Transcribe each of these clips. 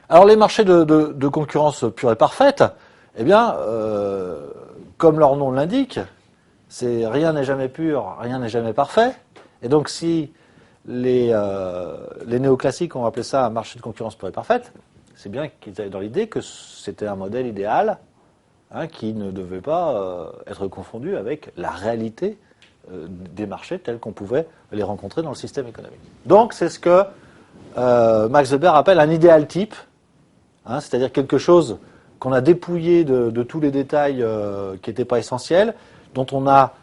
Alors les marchés de concurrence pure et parfaite, eh bien, comme leur nom l'indique, c'est rien n'est jamais pur, rien n'est jamais parfait. Et donc si les néoclassiques ont appelé ça un marché de concurrence pure et parfaite, c'est bien qu'ils avaient dans l'idée que c'était un modèle idéal qui ne devait pas être confondu avec la réalité des marchés tels qu'on pouvait les rencontrer dans le système économique. Donc c'est ce que Max Weber appelle un idéal type, c'est-à-dire quelque chose qu'on a dépouillé de tous les détails qui n'étaient pas essentiels, dont on a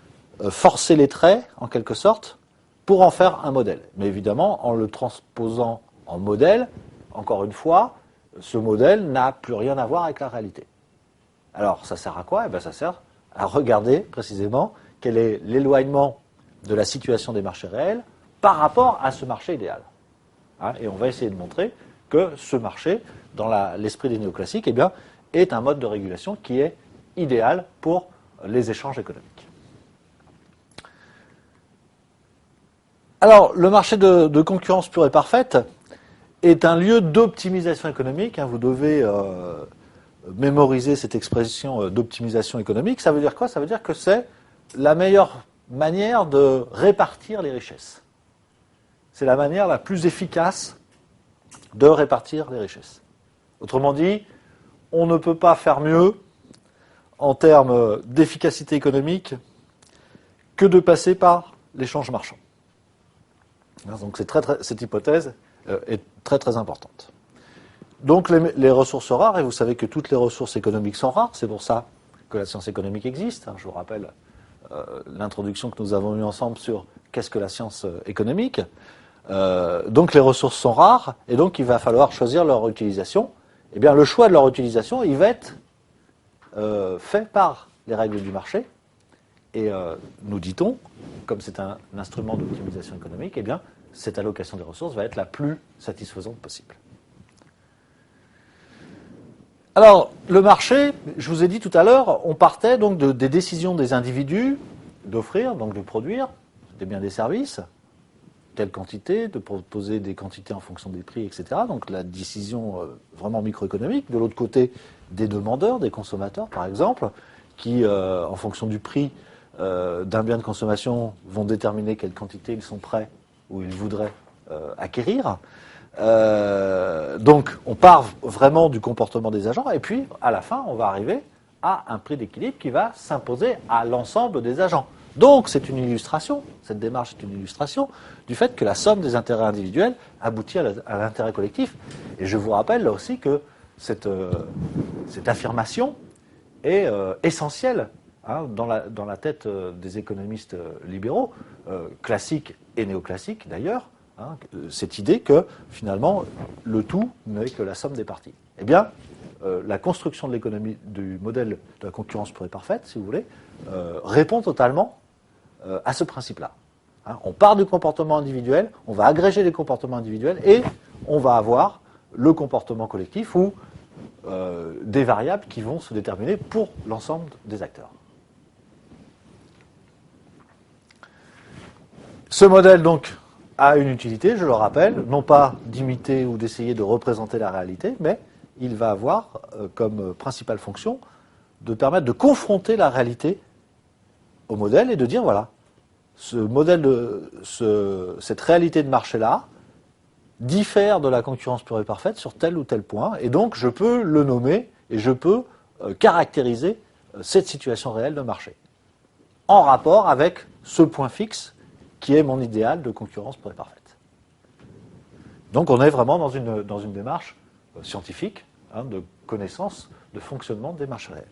forcé les traits, en quelque sorte, pour en faire un modèle. Mais évidemment, en le transposant en modèle, encore une fois, ce modèle n'a plus rien à voir avec la réalité. Alors, ça sert à quoi ? Eh bien, ça sert à regarder précisément quel est l'éloignement de la situation des marchés réels par rapport à ce marché idéal. Et on va essayer de montrer que ce marché, dans l'esprit des néoclassiques, eh bien, est un mode de régulation qui est idéal pour les échanges économiques. Alors, le marché de concurrence pure et parfaite est un lieu d'optimisation économique. Vous devez mémoriser cette expression d'optimisation économique. Ça veut dire quoi ? Ça veut dire que c'est la meilleure manière de répartir les richesses. C'est la manière la plus efficace de répartir les richesses. Autrement dit, on ne peut pas faire mieux en termes d'efficacité économique que de passer par l'échange marchand. Donc cette hypothèse est très très importante. Donc les ressources rares, et vous savez que toutes les ressources économiques sont rares, c'est pour ça que la science économique existe. Je vous rappelle l'introduction que nous avons eue ensemble sur qu'est-ce que la science économique. Donc les ressources sont rares, et donc il va falloir choisir leur utilisation. Eh bien le choix de leur utilisation, il va être fait par les règles du marché. Et nous dit-on, comme c'est un instrument d'optimisation économique, eh bien cette allocation des ressources va être la plus satisfaisante possible. Alors, le marché, je vous ai dit tout à l'heure, on partait donc des décisions des individus d'offrir, donc de produire des biens et des services, telle quantité, de proposer des quantités en fonction des prix, etc. Donc la décision vraiment microéconomique. De l'autre côté, des demandeurs, des consommateurs, par exemple, qui, en fonction du prix d'un bien de consommation, vont déterminer quelle quantité ils sont prêts ou ils voudraient acquérir. Donc on part vraiment du comportement des agents, et puis à la fin on va arriver à un prix d'équilibre qui va s'imposer à l'ensemble des agents. Donc c'est une illustration, cette démarche est une illustration du fait que la somme des intérêts individuels aboutit à l'intérêt collectif. Et je vous rappelle là aussi que cette affirmation est essentielle dans la tête des économistes libéraux, classiques et néoclassiques d'ailleurs, cette idée que finalement le tout n'est que la somme des parties. Eh bien, la construction de l'économie, du modèle de la concurrence pure et parfaite, si vous voulez, répond totalement à ce principe-là. On part du comportement individuel, on va agréger les comportements individuels et on va avoir le comportement collectif ou des variables qui vont se déterminer pour l'ensemble des acteurs. Ce modèle, donc, a une utilité, je le rappelle, non pas d'imiter ou d'essayer de représenter la réalité, mais il va avoir comme principale fonction de permettre de confronter la réalité au modèle et de dire, voilà, ce modèle cette réalité de marché-là diffère de la concurrence pure et parfaite sur tel ou tel point, et donc je peux le nommer et je peux caractériser cette situation réelle de marché, en rapport avec ce point fixe qui est mon idéal de concurrence pure et parfaite. Donc on est vraiment dans une démarche scientifique, de connaissance, de fonctionnement des marchés réels.